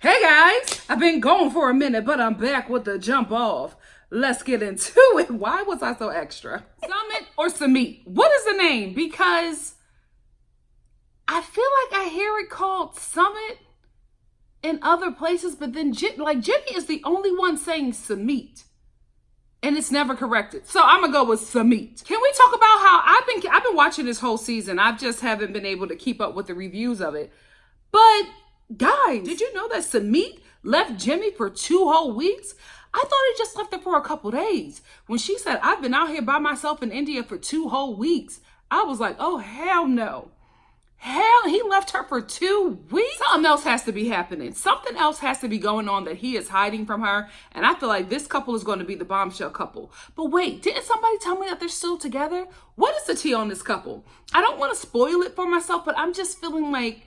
Hey guys, I've been gone for a minute, but I'm back with the jump off. Let's get into it. Why was I so extra? Sumit or Sumit? What is the name? Because I feel like I hear it called Sumit in other places, but then Jenny is the only one saying Sumit. And it's never corrected. So I'm gonna go with Sumit. Can we talk about how I've been watching this whole season. I just haven't been able to keep up with the reviews of it. But guys, did you know that Sumit left Jimmy for 2 whole weeks? I thought he just left her for a couple days. When she said, I've been out here by myself in India for 2 whole weeks, I was like, oh, hell no. Hell, he left her for 2 weeks? Something else has to be happening. Something else has to be going on that he is hiding from her. And I feel like this couple is going to be the bombshell couple. But wait, didn't somebody tell me that they're still together? What is the tea on this couple? I don't want to spoil it for myself, but I'm just feeling like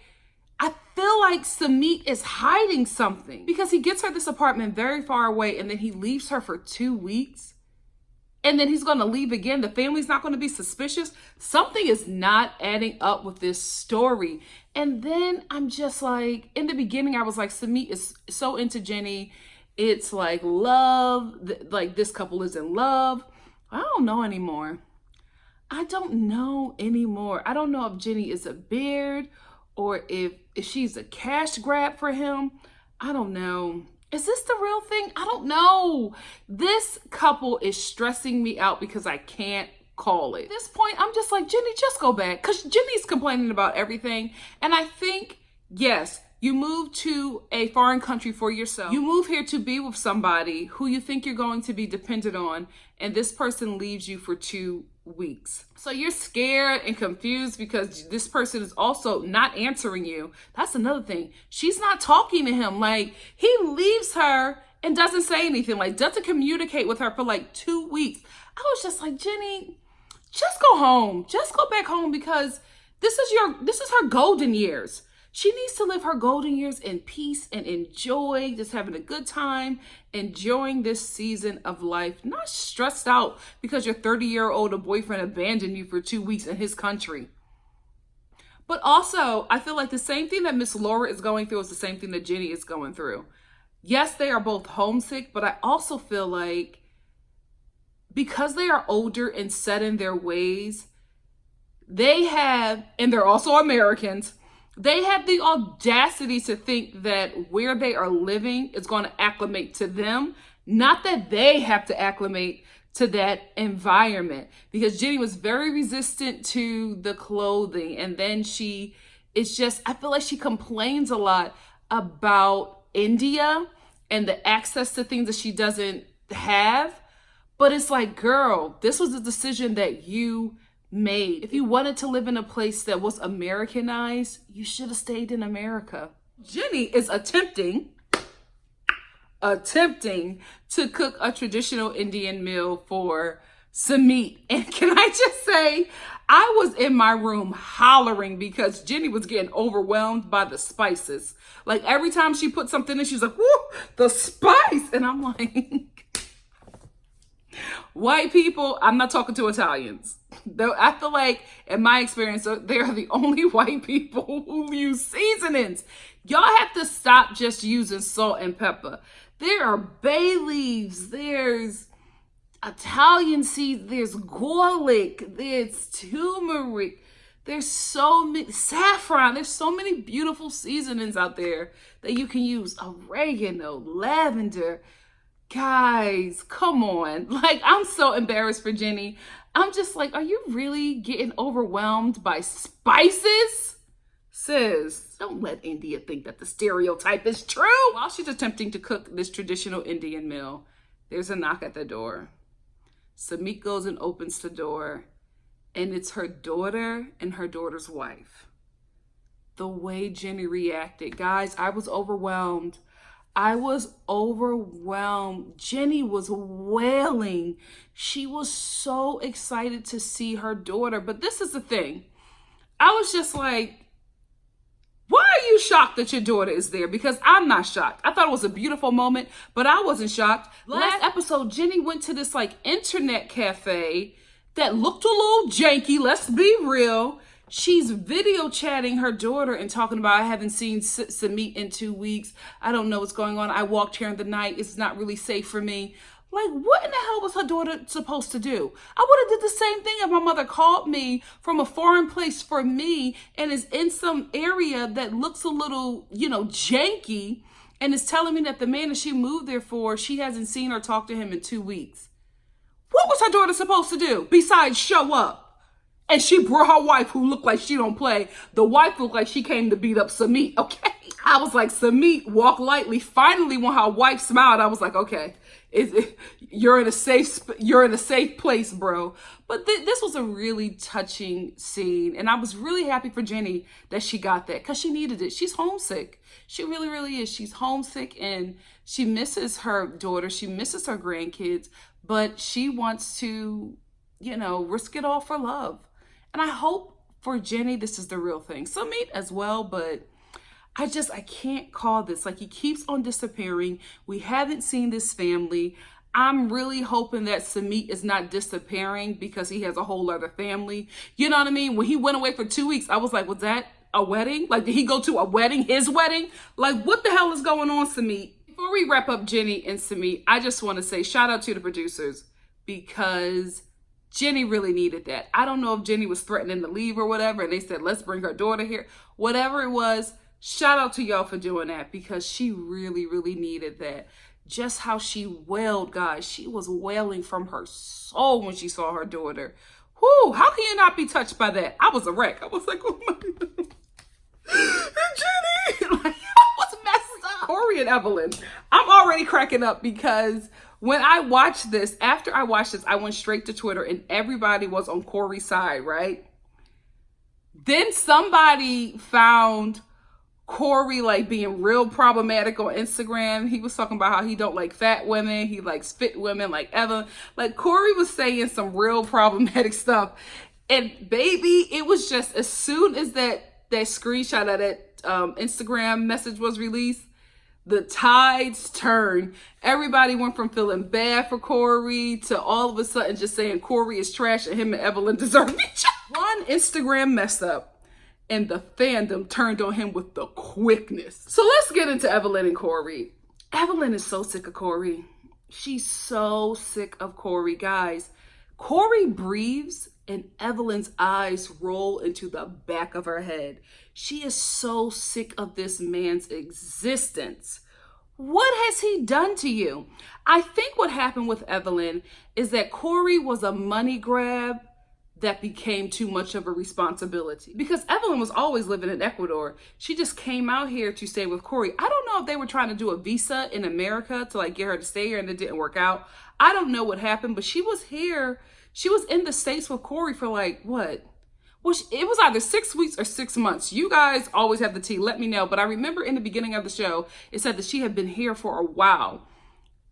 Sumit is hiding something because he gets her this apartment very far away and then he leaves her for 2 weeks and then he's going to leave again. The family's not going to be suspicious. Something is not adding up with this story. And then I'm just like, in the beginning, I was like, Sumit is so into Jenny. It's like love, like this couple is in love. I don't know anymore. I don't know if Jenny is a beard or if she's a cash grab for him. I don't know. Is this the real thing? I don't know. This couple is stressing me out because I can't call it. At this point, I'm just like, Jenny, just go back. Because Jenny's complaining about everything. And I think, yes, you move to a foreign country for yourself. You move here to be with somebody who you think you're going to be dependent on. And this person leaves you for 2 weeks. So you're scared and confused because this person is also not answering you. That's another thing. She's not talking to him. Like, he leaves her and doesn't say anything, like doesn't communicate with her for like 2 weeks. I was just like, Jenny, just go home. Just go back home because this is her golden years. She needs to live her golden years in peace and enjoy, just having a good time, enjoying this season of life, not stressed out because your 30-year-old boyfriend abandoned you for 2 weeks in his country. But also, I feel like the same thing that Miss Laura is going through is the same thing that Jenny is going through. Yes, they are both homesick, but I also feel like because they are older and set in their ways, and they're also Americans, they have the audacity to think that where they are living is going to acclimate to them, not that they have to acclimate to that environment. Because Jenny was very resistant to the clothing. And then I feel like she complains a lot about India and the access to things that she doesn't have. But it's like, girl, this was a decision that you made. If you wanted to live in a place that was Americanized, you should have stayed in America. Jenny is attempting to cook a traditional Indian meal for Sumit. And can I just say, I was in my room hollering because Jenny was getting overwhelmed by the spices. Like every time she put something in, she's like, whoo, the spice. And I'm like, white people, I'm not talking to Italians. Though I feel like, in my experience, they are the only white people who use seasonings. Y'all have to stop just using salt and pepper. There are bay leaves, there's Italian seeds, there's garlic, there's turmeric, there's so many, saffron, there's so many beautiful seasonings out there that you can use. Oregano, lavender. Guys, come on. Like, I'm so embarrassed for Jenny. I'm just like, are you really getting overwhelmed by spices? Sis, don't let India think that the stereotype is true. While she's attempting to cook this traditional Indian meal, there's a knock at the door. Sumit goes and opens the door, and it's her daughter and her daughter's wife. The way Jenny reacted, guys, I was overwhelmed. Jenny was wailing. She was so excited to see her daughter. But this is the thing. I was just like, why are you shocked that your daughter is there? Because I'm not shocked. I thought it was a beautiful moment, but I wasn't shocked. Last episode, Jenny went to this internet cafe that looked a little janky. Let's be real. She's video chatting her daughter and talking about, I haven't seen Sumit in 2 weeks. I don't know what's going on. I walked here in the night. It's not really safe for me. Like, what in the hell was her daughter supposed to do? I would have did the same thing if my mother called me from a foreign place for me and is in some area that looks a little, janky, and is telling me that the man that she moved there for, she hasn't seen or talked to him in 2 weeks. What was her daughter supposed to do besides show up? And she brought her wife, who looked like she don't play. The wife looked like she came to beat up Sumit, okay? I was like, Sumit, walk lightly. Finally, when her wife smiled, I was like, okay, you're in a safe place, bro. But this was a really touching scene. And I was really happy for Jenny that she got that, because she needed it. She's homesick. She really, really is. She's homesick, and she misses her daughter. She misses her grandkids, but she wants to, risk it all for love. And I hope for Jenny, this is the real thing. Sumit as well, but I can't call this. Like, he keeps on disappearing. We haven't seen this family. I'm really hoping that Sumit is not disappearing because he has a whole other family. You know what I mean? When he went away for 2 weeks, I was like, was that a wedding? Like, did he go to a wedding? His wedding? Like, what the hell is going on, Sumit? Before we wrap up Jenny and Sumit, I just want to say shout out to the producers, because Jenny really needed that. I don't know if Jenny was threatening to leave or whatever, and they said, let's bring her daughter here. Whatever it was, shout out to y'all for doing that, because she really, really needed that. Just how she wailed, guys. She was wailing from her soul when she saw her daughter. Whoo, how can you not be touched by that? I was a wreck. I was like, oh my God. Jenny! Like, I was messed up. Corey and Evelyn. I'm already cracking up because when I watched this, after I watched this, I went straight to Twitter and everybody was on Corey's side, right? Then somebody found Corey like being real problematic on Instagram. He was talking about how he don't like fat women. He likes fit women like Evelyn. Like, Corey was saying some real problematic stuff. And baby, it was just as soon as that screenshot of that Instagram message was released, the tides turned. Everybody went from feeling bad for Corey to all of a sudden just saying Corey is trash and him and Evelyn deserve each other. One Instagram mess up and the fandom turned on him with the quickness. So let's get into Evelyn and Corey. Evelyn is so sick of Corey. She's so sick of Corey, guys. Corey breathes and Evelyn's eyes roll into the back of her head. She is so sick of this man's existence. What has he done to you? I think what happened with Evelyn is that Corey was a money grab that became too much of a responsibility, because Evelyn was always living in Ecuador. She just came out here to stay with Corey. I don't know if they were trying to do a visa in America to like get her to stay here and it didn't work out. I don't know what happened, but she was here. She was in the States with Corey for like, what? Well, it was either 6 weeks or 6 months. You guys always have the tea. Let me know. But I remember in the beginning of the show, it said that she had been here for a while.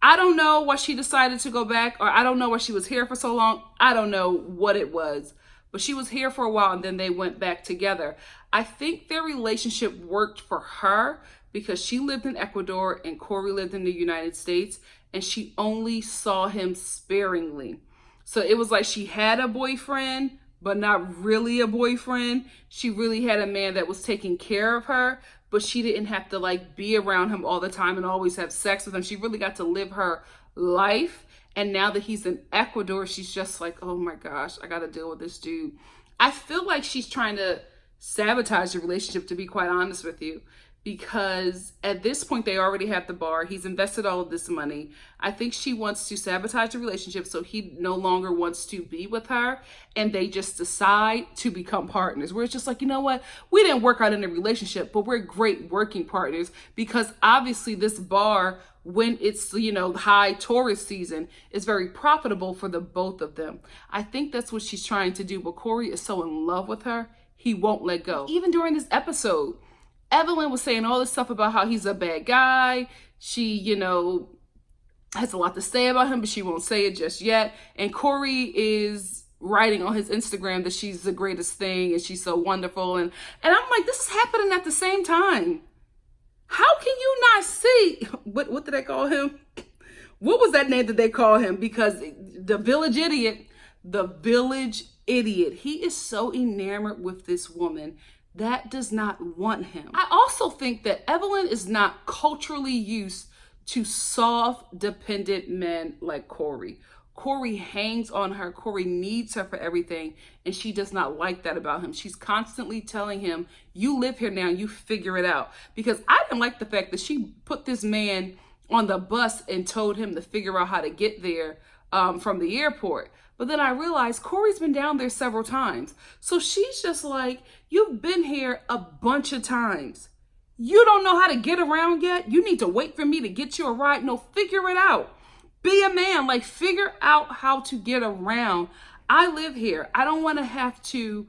I don't know why she decided to go back, or I don't know why she was here for so long. I don't know what it was, but she was here for a while and then they went back together. I think their relationship worked for her because she lived in Ecuador and Corey lived in the United States, and she only saw him sparingly. So it was like she had a boyfriend, but not really a boyfriend. She really had a man that was taking care of her, but she didn't have to like be around him all the time and always have sex with him. She really got to live her life. And now that he's in Ecuador, she's just like, oh my gosh, I got to deal with this dude. I feel like she's trying to sabotage the relationship, to be quite honest with you, because at this point they already have the bar. He's invested all of this money. I think she wants to sabotage the relationship so he no longer wants to be with her, and they just decide to become partners, where it's just like, you know what, we didn't work out in a relationship, but we're great working partners, because obviously this bar, when it's, high tourist season, is very profitable for the both of them. I think that's what she's trying to do, but Corey is so in love with her, he won't let go. Even during this episode, Evelyn was saying all this stuff about how he's a bad guy. She, has a lot to say about him, but she won't say it just yet. And Corey is writing on his Instagram that she's the greatest thing and she's so wonderful. And I'm like, this is happening at the same time. How can you not see? What did they call him? What was that name that they call him? Because the village idiot. He is so enamored with this woman that does not want him. I also think that Evelyn is not culturally used to soft, dependent men like Corey. Corey hangs on her. Corey needs her for everything, and she does not like that about him. She's constantly telling him, you live here now, you figure it out. Because I didn't like the fact that she put this man on the bus and told him to figure out how to get there from the airport. But then I realized Corey's been down there several times. So she's just like, you've been here a bunch of times. You don't know how to get around yet? You need to wait for me to get you a ride? No, figure it out. Be a man, like figure out how to get around. I live here. I don't want to have to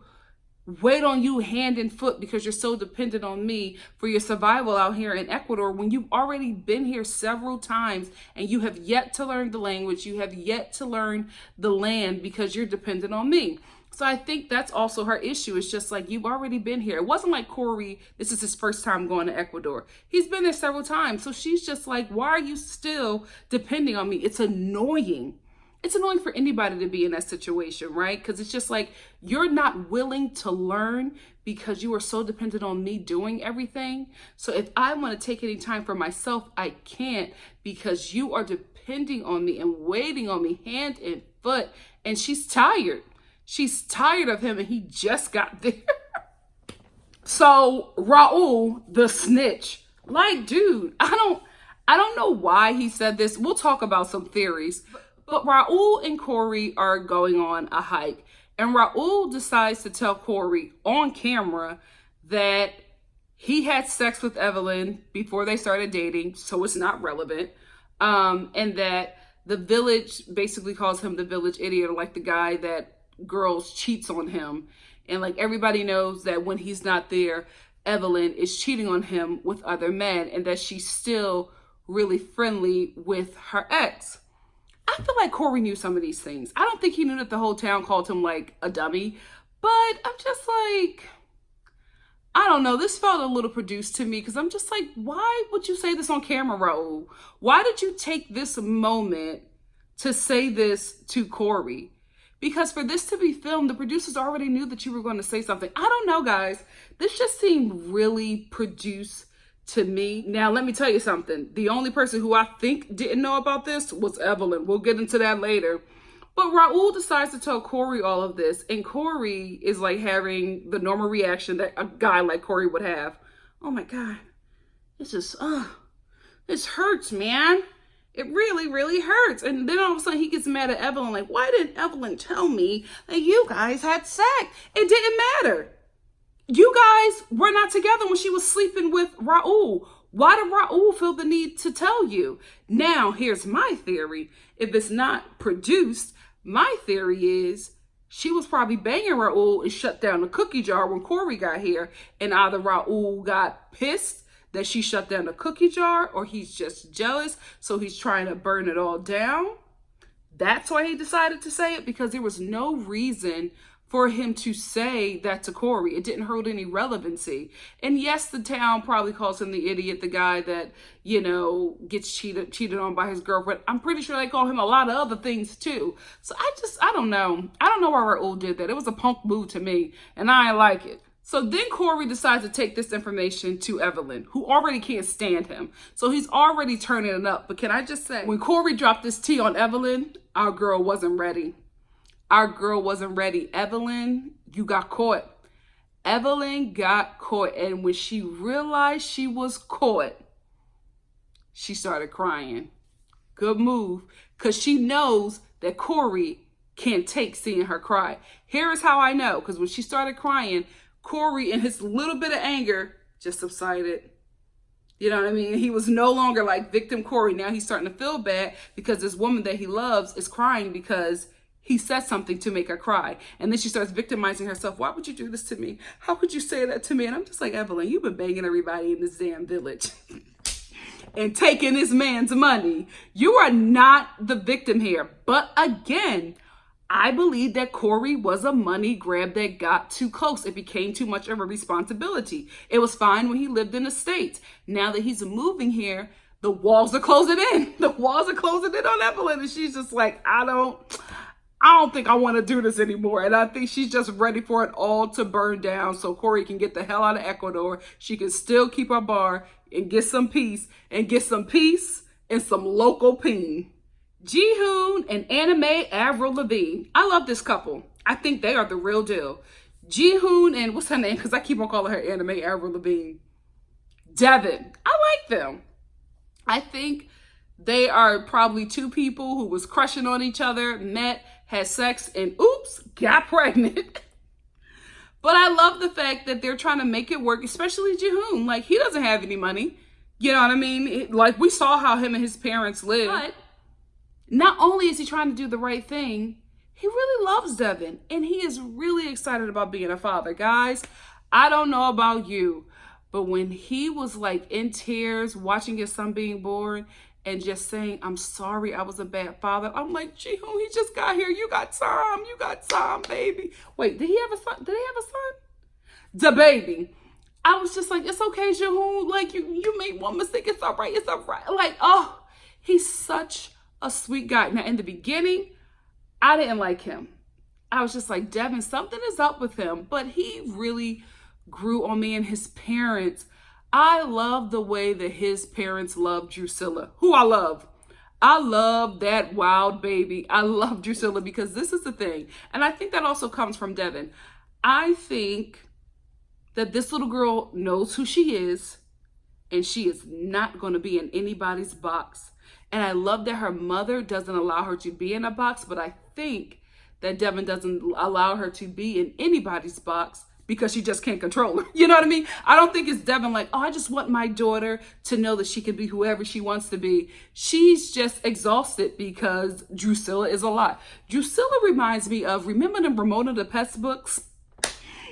wait on you hand and foot because you're so dependent on me for your survival out here in Ecuador when you've already been here several times and you have yet to learn the language. You have yet to learn the land because you're dependent on me. So I think that's also her issue. It's just like, you've already been here. It wasn't like Corey, this is his first time going to Ecuador. He's been there several times. So she's just like, why are you still depending on me? It's annoying. It's annoying for anybody to be in that situation, right? Because it's just like, you're not willing to learn because you are so dependent on me doing everything. So if I want to take any time for myself, I can't because you are depending on me and waiting on me hand and foot. And she's tired. She's tired of him and he just got there. So Raul, the snitch, like, dude, I don't know why he said this. We'll talk about some theories. But Raul and Corey are going on a hike. And Raul decides to tell Corey on camera that he had sex with Evelyn before they started dating, so it's not relevant. And that the village basically calls him the village idiot, or like the guy that girls cheats on him. And like everybody knows that when he's not there, Evelyn is cheating on him with other men and that she's still really friendly with her ex. I feel like Corey knew some of these things. I don't think he knew that the whole town called him like a dummy, but I'm just like, I don't know. This felt a little produced to me because I'm just like, why would you say this on camera, Raul? Why did you take this moment to say this to Corey? Because for this to be filmed, the producers already knew that you were going to say something. I don't know, guys. This just seemed really produced to me. Now, let me tell you something. The only person who I think didn't know about this was Evelyn. We'll get into that later. But Raul decides to tell Corey all of this. And Corey is like having the normal reaction that a guy like Corey would have. Oh my God. It's just, this hurts, man. It really, really hurts. And then all of a sudden he gets mad at Evelyn. Like, why didn't Evelyn tell me that you guys had sex? It didn't matter. You guys were not together when she was sleeping with Raul. Why did Raul feel the need to tell you? Now, here's my theory. If it's not produced, my theory is she was probably banging Raul and shut down the cookie jar when Corey got here. And either Raul got pissed that she shut down the cookie jar, or he's just jealous, so he's trying to burn it all down. That's why he decided to say it, because there was no reason for him to say that to Corey. It didn't hold any relevancy. And yes, the town probably calls him the idiot, the guy that, you know, gets cheated on by his girlfriend. I'm pretty sure they call him a lot of other things too. So I don't know. I don't know why Raul did that. It was a punk move to me, and I ain't like it. So then Corey decides to take this information to Evelyn, who already can't stand him. So he's already turning it up. But can I just say, when Corey dropped this tea on Evelyn, our girl wasn't ready. Our girl wasn't ready. Evelyn, you got caught. Evelyn got caught. And when she realized she was caught, she started crying. Good move. Because she knows that Corey can't take seeing her cry. Here is how I know. Because when she started crying, Corey, in his little bit of anger, just subsided. You know what I mean? He was no longer like victim Corey. Now he's starting to feel bad because this woman that he loves is crying because he said something to make her cry. And then she starts victimizing herself. Why would you do this to me? How could you say that to me? And I'm just like, Evelyn, you've been banging everybody in this damn village and taking this man's money. You are not the victim here. But again, I believe that Corey was a money grab that got too close. It became too much of a responsibility. It was fine when he lived in the States. Now that he's moving here, the walls are closing in. The walls are closing in on Evelyn. And she's just like, I don't I don't think I want to do this anymore. And I think she's just ready for it all to burn down so Corey can get the hell out of Ecuador. She can still keep her bar and get some peace and some local peen. Ji-hoon and anime Avril Lavigne. I love this couple. I think they are the real deal. Ji-hoon and what's her name? Because I keep on calling her anime Avril Lavigne. Deavan. I like them. I think they are probably two people who was crushing on each other, met, had sex, and oops, got pregnant. But I love the fact that they're trying to make it work, especially Ji-hoon. Like, he doesn't have any money. You know what I mean? Like, we saw how him and his parents live. But not only is he trying to do the right thing, he really loves Deavan. And he is really excited about being a father. Guys, I don't know about you, but when he was like in tears watching his son being born and just saying, I'm sorry, I was a bad father. I'm like, Ji-hoon, he just got here. You got time, baby. Wait, did he have a son? Did he have a son? The baby. I was just like, it's okay, Ji-hoon. Like, you made one mistake. It's all right. It's all right. Like, oh, he's such a sweet guy. Now, in the beginning, I didn't like him. I was just like, Deavan, something is up with him. But he really grew on me, and his parents. I love the way that his parents love Drusilla, who I love. I love that wild baby. I love Drusilla because this is the thing. And I think that also comes from Deavan. I think that this little girl knows who she is, and she is not going to be in anybody's box. And I love that her mother doesn't allow her to be in a box, but I think that Deavan doesn't allow her to be in anybody's box because she just can't control her. You know what I mean? I don't think it's Deavan like, oh, I just want my daughter to know that she can be whoever she wants to be. She's just exhausted because Drusilla is a lot. Drusilla reminds me of, remember the Ramona the Pest books?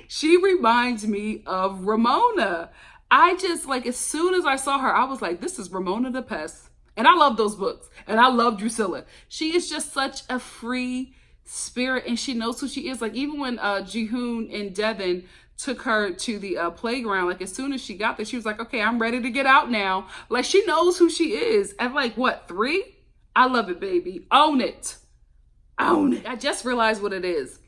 She reminds me of Ramona. I just, like, as soon as I saw her, I was like, this is Ramona the Pest. And I love those books. And I love Drusilla. She is just such a free spirit, and she knows who she is. Like, even when Ji-hoon and Deavan took her to the playground, like, as soon as she got there, she was like, okay, I'm ready to get out now. Like, she knows who she is. At like, what, 3? I love it, baby. Own it. Own it. I just realized what it is.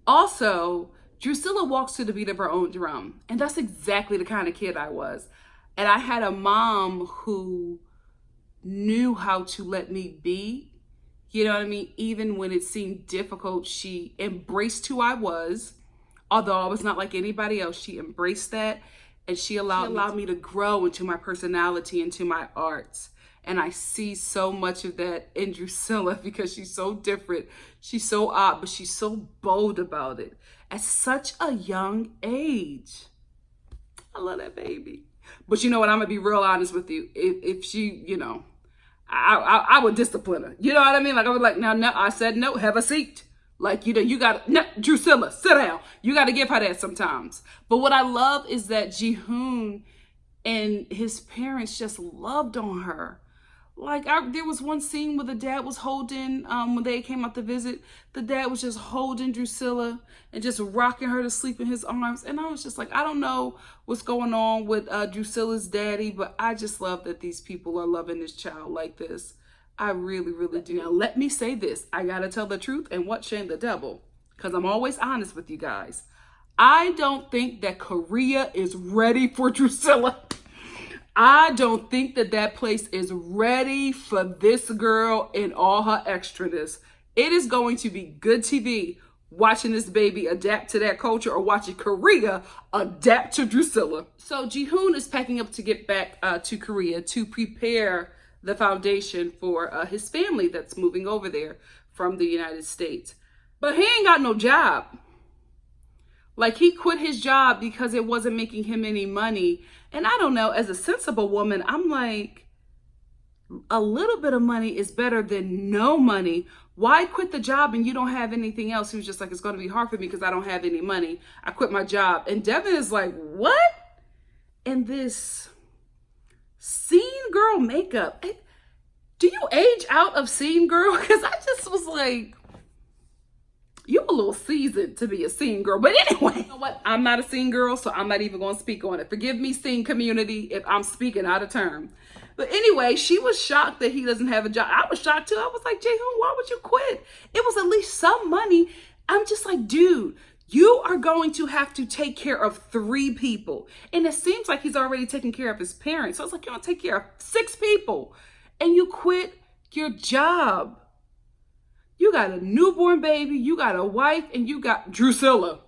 Also, Drusilla walks to the beat of her own drum. And that's exactly the kind of kid I was. And I had a mom who knew how to let me be. You know what I mean? Even when it seemed difficult, she embraced who I was. Although I was not like anybody else, she embraced that. And she allowed me to grow into my personality, into my arts. And I see so much of that in Drusilla because she's so different. She's so odd, but she's so bold about it. At such a young age. I love that baby. But you know what? I'm going to be real honest with you. If she, you know, I would discipline her. You know what I mean? Like, I would like, no, I said no, have a seat. Like, you know, you got to, no, Drusilla, sit down. You got to give her that sometimes. But what I love is that Ji-hoon and his parents just loved on her. Like, there was one scene where the dad was holding, when they came out to visit, the dad was just holding Drusilla and just rocking her to sleep in his arms. And I was just like, I don't know what's going on with Drusilla's daddy, but I just love that these people are loving this child like this. I really, really do. Now, let me say this. I got to tell the truth and what shame the devil, because I'm always honest with you guys. I don't think that Korea is ready for Drusilla. I don't think that place is ready for this girl in all her extraness. It is going to be good TV watching this baby adapt to that culture or watching Korea adapt to Drusilla. So Ji-hoon is packing up to get back to Korea to prepare the foundation for his family that's moving over there from the United States. But he ain't got no job. Like, he quit his job because it wasn't making him any money. And I don't know, as a sensible woman, I'm like, a little bit of money is better than no money. Why quit the job and you don't have anything else? He was just like, it's going to be hard for me because I don't have any money. I quit my job. And Deavan is like, what? And this scene girl makeup. Do you age out of scene girl? Because I just was like, you a little seasoned to be a scene girl. But anyway, you know what? I'm not a scene girl, so I'm not even going to speak on it. Forgive me, scene community, if I'm speaking out of turn. But anyway, she was shocked that he doesn't have a job. I was shocked too. I was like, Ji-hoon, why would you quit? It was at least some money. I'm just like, dude, you are going to have to take care of 3 people. And it seems like he's already taking care of his parents. So it's like, you're going to take care of 6 people. And you quit your job. You got a newborn baby, you got a wife, and you got Drusilla.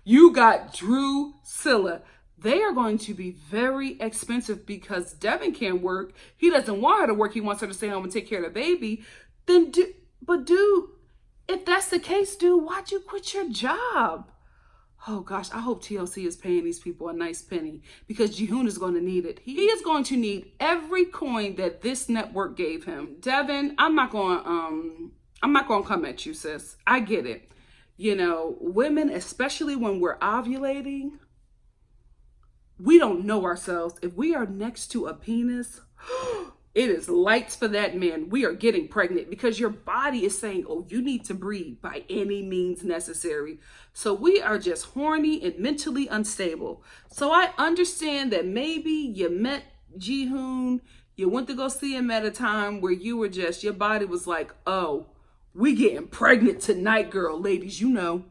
You got Drusilla. They are going to be very expensive because Deavan can't work. He doesn't want her to work. He wants her to stay home and take care of the baby. But dude, if that's the case, dude, why'd you quit your job? Oh gosh, I hope TLC is paying these people a nice penny because Ji-hoon is going to need it. He is going to need every coin that this network gave him. Deavan, I'm not going to come at you, sis. I get it. You know, women, especially when we're ovulating, we don't know ourselves. If we are next to a penis, it is lights for that man. We are getting pregnant because your body is saying, oh, you need to breathe by any means necessary. So we are just horny and mentally unstable. So I understand that maybe you met Ji-hoon, you went to go see him at a time where you were just, your body was like, oh, we getting pregnant tonight, girl. Ladies, you know.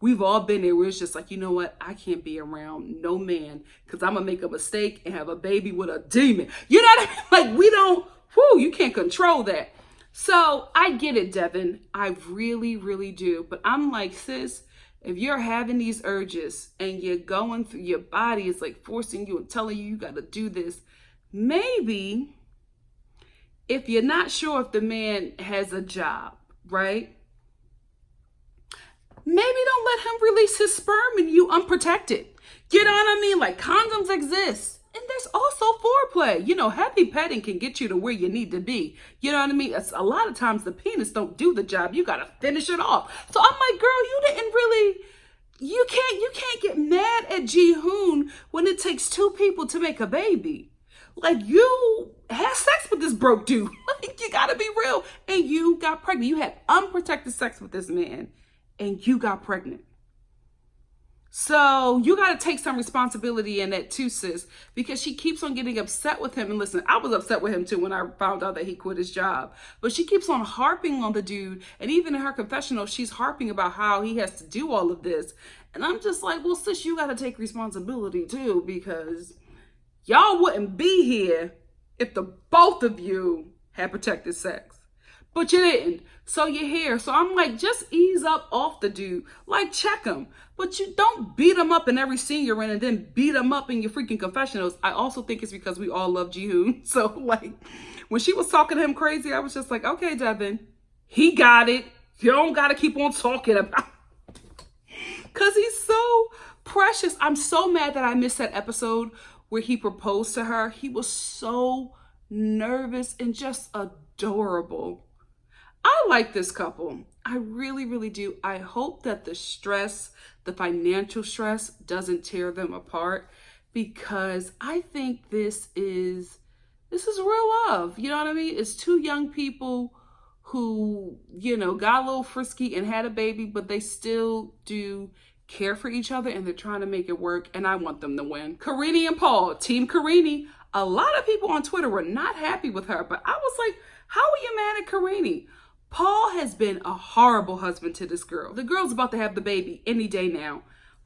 We've all been there where it's just like, you know what? I can't be around no man because I'm going to make a mistake and have a baby with a demon. You know what I mean? Like, we don't, you can't control that. So I get it, Deavan. I really, really do. But I'm like, sis, if you're having these urges and you're going through, your body is like forcing you and telling you got to do this, maybe if you're not sure if the man has a job, right? Maybe don't let him release his sperm and you unprotected. You know what I mean? Like, condoms exist. And there's also foreplay. You know, heavy petting can get you to where you need to be. You know what I mean? It's, a lot of times the penis don't do the job. You got to finish it off. So I'm like, girl, you didn't really, you can't get mad at Ji-hoon when it takes 2 people to make a baby. Like, you had sex with this broke dude. Like, you got to be real. And you got pregnant. You had unprotected sex with this man. And you got pregnant. So you got to take some responsibility in that too, sis, because she keeps on getting upset with him. And listen, I was upset with him too when I found out that he quit his job. But she keeps on harping on the dude. And even in her confessional, she's harping about how he has to do all of this. And I'm just like, well, sis, you got to take responsibility too, because y'all wouldn't be here if the both of you had protected sex. But you didn't. So you're here. So I'm like, just ease up off the dude. Like, check him. But you don't beat him up in every scene you're in and then beat him up in your freaking confessionals. I also think it's because we all love Ji-hoon. So, like, when she was talking to him crazy, I was just like, okay, Deavan, he got it. You don't got to keep on talking about it. Because he's so precious. I'm so mad that I missed that episode where he proposed to her. He was so nervous and just adorable. I like this couple. I really, really do. I hope that the stress, the financial stress, doesn't tear them apart, because I think this is real love. You know what I mean? It's 2 young people who, you know, got a little frisky and had a baby, but they still do care for each other and they're trying to make it work. And I want them to win. Karine and Paul, Team Karine. A lot of people on Twitter were not happy with her, but I was like, how are you mad at Karine? Paul has been a horrible husband to this girl. The girl's about to have the baby any day now.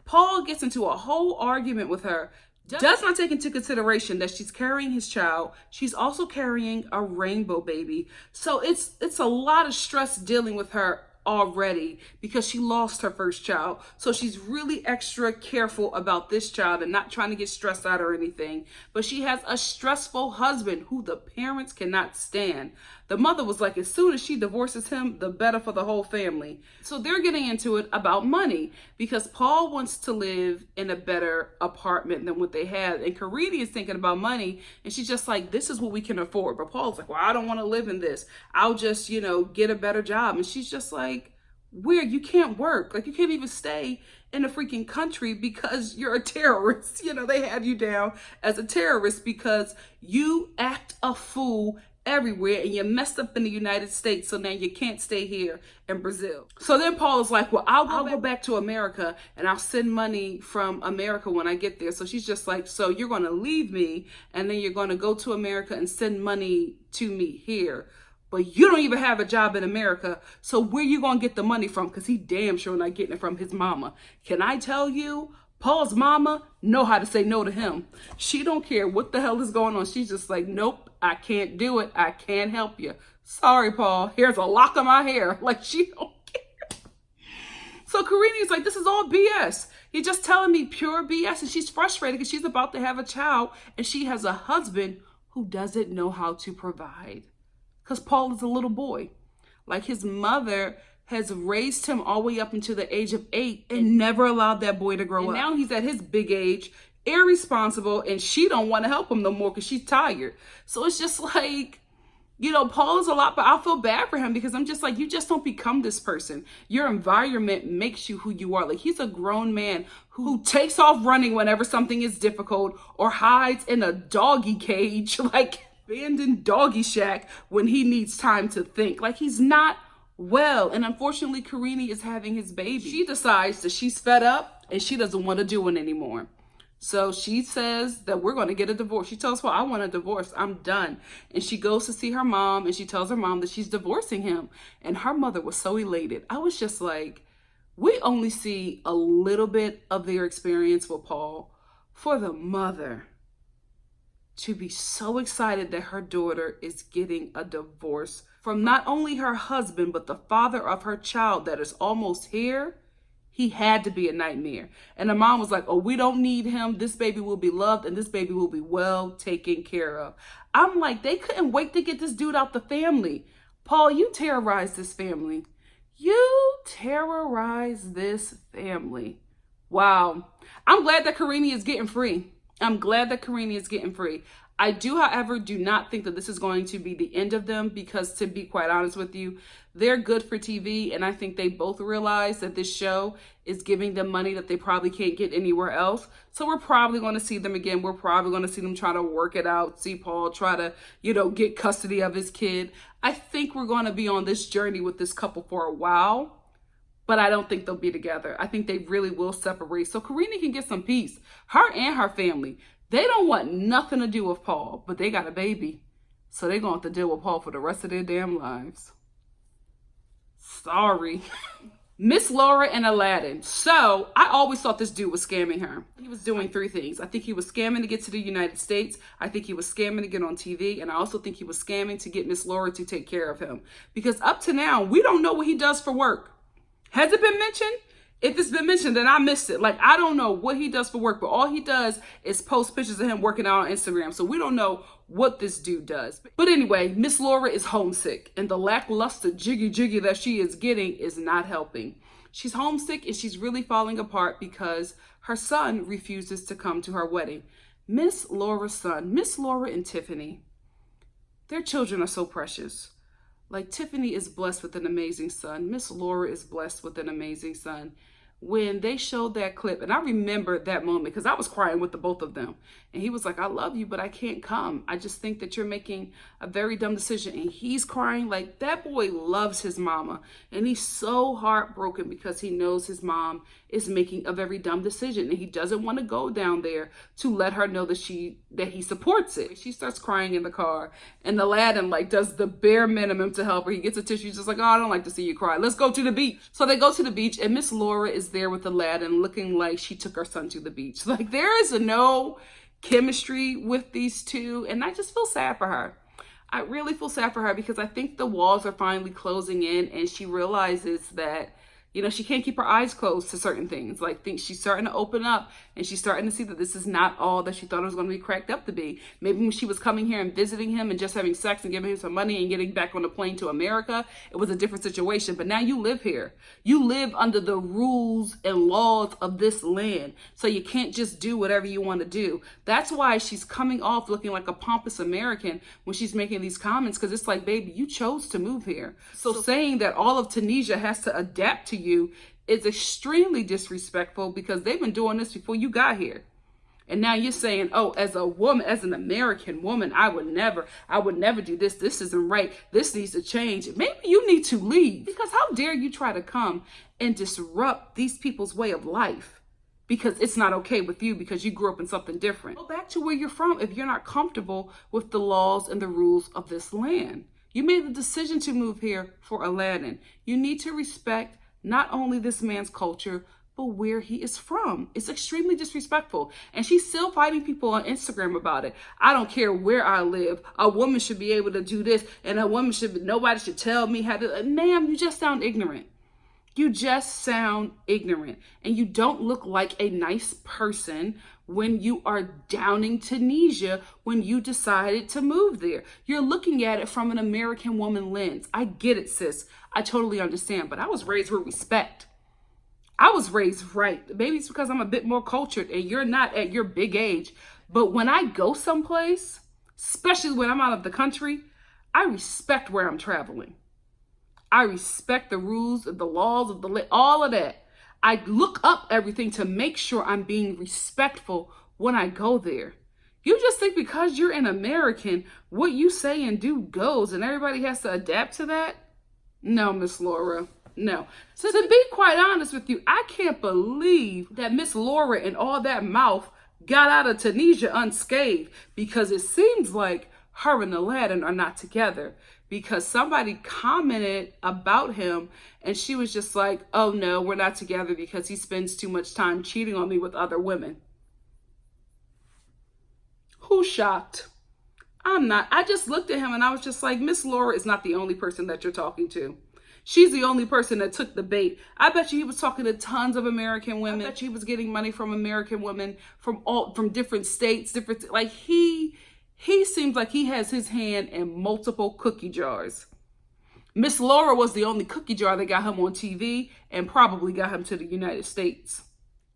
Paul gets into a whole argument with her, does not take into consideration that she's carrying his child. She's also carrying a rainbow baby. So it's a lot of stress dealing with her already because she lost her first child. So she's really extra careful about this child and not trying to get stressed out or anything. But she has a stressful husband who the parents cannot stand. The mother was like, as soon as she divorces him, the better for the whole family. So they're getting into it about money because Paul wants to live in a better apartment than what they have. And Karine is thinking about money. And she's just like, this is what we can afford. But Paul's like, well, I don't want to live in this. I'll just, you know, get a better job. And she's just like, weird, you can't work. Like, you can't even stay in a freaking country because you're a terrorist. You know, they have you down as a terrorist because you act a fool everywhere and you messed up in the United States, so now you can't stay here in Brazil. So then Paul is like, well, I'll go back to America and I'll send money from America when I get there. So she's just like, so you're going to leave me and then you're going to go to America and send money to me here, but you don't even have a job in America, so where you going to get the money from? Because he damn sure not getting it from his mama. Can I tell you, Paul's mama know how to say no to him. She don't care what the hell is going on. She's just like, nope, I can't do it. I can't help you. Sorry, Paul. Here's a lock of my hair. Like, she don't care. So Karine is like, this is all BS. You're just telling me pure BS. And she's frustrated because she's about to have a child and she has a husband who doesn't know how to provide. Because Paul is a little boy. Like, his mother has raised him all the way up until the age of 8 and never allowed that boy to grow up. Now he's at his big age, irresponsible, and she don't want to help him no more because she's tired. So it's just like, you know, Paul is a lot, but I feel bad for him because I'm just like, you just don't become this person. Your environment makes you who you are. Like, he's a grown man who takes off running whenever something is difficult or hides in a doggy cage, like abandoned doggy shack when he needs time to think. Like, he's not well. And unfortunately, Karine is having his baby. She decides that she's fed up and she doesn't want to do it anymore. So she says that we're going to get a divorce. She tells, well, I want a divorce. I'm done. And she goes to see her mom and she tells her mom that she's divorcing him. And her mother was so elated. I was just like, we only see a little bit of their experience with Paul. For the mother to be so excited that her daughter is getting a divorce from not only her husband, but the father of her child that is almost here, he had to be a nightmare. And the mom was like, oh, we don't need him. This baby will be loved and this baby will be well taken care of. I'm like, they couldn't wait to get this dude out the family. Paul, you terrorized this family. You terrorized this family. Wow. I'm glad that Karine is getting free. I'm glad that Karine is getting free. I do, however, do not think that this is going to be the end of them because, to be quite honest with you, they're good for TV. And I think they both realize that this show is giving them money that they probably can't get anywhere else. So we're probably going to see them again. We're probably going to see them try to work it out. See Paul try to, get custody of his kid. I think we're going to be on this journey with this couple for a while. But I don't think they'll be together. I think they really will separate. So Karine can get some peace. Her and her family. They don't want nothing to do with Paul, but they got a baby. So they're going to have to deal with Paul for the rest of their damn lives. Sorry. Miss Laura and Aladin. So I always thought this dude was scamming her. He was doing 3 things. I think he was scamming to get to the United States. I think he was scamming to get on TV. And I also think he was scamming to get Miss Laura to take care of him. Because up to now, we don't know what he does for work. Has it been mentioned? If it's been mentioned, then I missed it. Like, I don't know what he does for work, but all he does is post pictures of him working out on Instagram. So we don't know what this dude does. But anyway, Miss Laura is homesick, and the lackluster jiggy that she is getting is not helping. She's homesick and she's really falling apart because her son refuses to come to her wedding. Miss Laura's son, Miss Laura and Tiffany, their children are so precious. Like, Tiffany is blessed with an amazing son. Miss Laura is blessed with an amazing son. When they showed that clip, and I remember that moment because I was crying with the both of them. And he was like, I love you, but I can't come. I just think that you're making a very dumb decision. And he's crying. Like, that boy loves his mama. And he's so heartbroken because he knows his mom is making a very dumb decision. And he doesn't want to go down there to let her know that he supports it. She starts crying in the car. And Aladin, does the bare minimum to help her. He gets a tissue. He's just like, oh, I don't like to see you cry. Let's go to the beach. So they go to the beach, and Miss Laura is there with Aladin looking like she took her son to the beach. Like, there is no chemistry with these two, and I just feel sad for her. I really feel sad for her because I think the walls are finally closing in, and she realizes that she can't keep her eyes closed to certain things. She's starting to open up, and she's starting to see that this is not all that she thought it was going to be cracked up to be. Maybe when she was coming here and visiting him and just having sex and giving him some money and getting back on a plane to America, it was a different situation. But now you live here. You live under the rules and laws of this land. So you can't just do whatever you want to do. That's why she's coming off looking like a pompous American when she's making these comments, because it's like, baby, you chose to move here. So saying that all of Tunisia has to adapt to you is extremely disrespectful because they've been doing this before you got here. And now you're saying, oh, as a woman, as an American woman, I would never do this. This isn't right. This needs to change. Maybe you need to leave, because how dare you try to come and disrupt these people's way of life because it's not okay with you because you grew up in something different. Go back to where you're from if you're not comfortable with the laws and the rules of this land. You made the decision to move here for Aladin. You need to respect not only this man's culture, but where he is from. It's extremely disrespectful. And she's still fighting people on Instagram about it. I don't care where I live. A woman should be able to do this, and nobody should tell me how to. Ma'am, you just sound ignorant. You just sound ignorant. And you don't look like a nice person when you are downing Tunisia when you decided to move there. You're looking at it from an American woman lens. I get it, sis. I totally understand. But I was raised with respect. I was raised right. Maybe it's because I'm a bit more cultured and you're not at your big age. But when I go someplace, especially when I'm out of the country, I respect where I'm traveling. I respect the rules, the laws of all of that. I look up everything to make sure I'm being respectful when I go there. You just think because you're an American, what you say and do goes and everybody has to adapt to that? No, Miss Laura. No. So to be quite honest with you, I can't believe that Miss Laura and all that mouth got out of Tunisia unscathed, because it seems like her and Aladin are not together, because somebody commented about him and she was just like, oh no, we're not together because he spends too much time cheating on me with other women. Who's shocked? I'm not. I just looked at him and I was just like, Miss Laura is not the only person that you're talking to. She's the only person that took the bait. I bet you he was talking to tons of American women. I bet you he was getting money from American women from different states, like he seems like he has his hand in multiple cookie jars. Miss Laura was the only cookie jar that got him on TV and probably got him to the United States.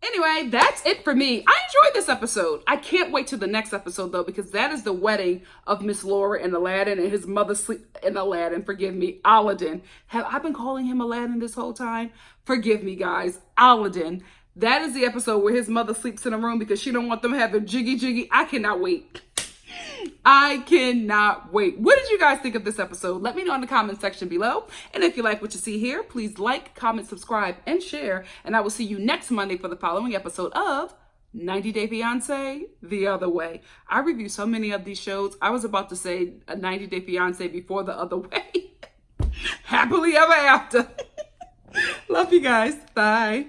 Anyway, that's it for me. I enjoyed this episode. I can't wait to the next episode though, because that is the wedding of Miss Laura and Aladin and his mother Aladin. Have I been calling him Aladin this whole time? Forgive me, guys. Aladin. That is the episode where his mother sleeps in a room because she don't want them having jiggy. I cannot wait. I cannot wait. What did you guys think of this episode? Let me know in the comment section below. And if you like what you see here, please like, comment, subscribe, and share. And I will see you next Monday for the following episode of 90 Day Fiance The Other Way. I review so many of these shows. I was about to say a 90 Day Fiance Before the Other Way. Happily ever after. Love you guys. Bye.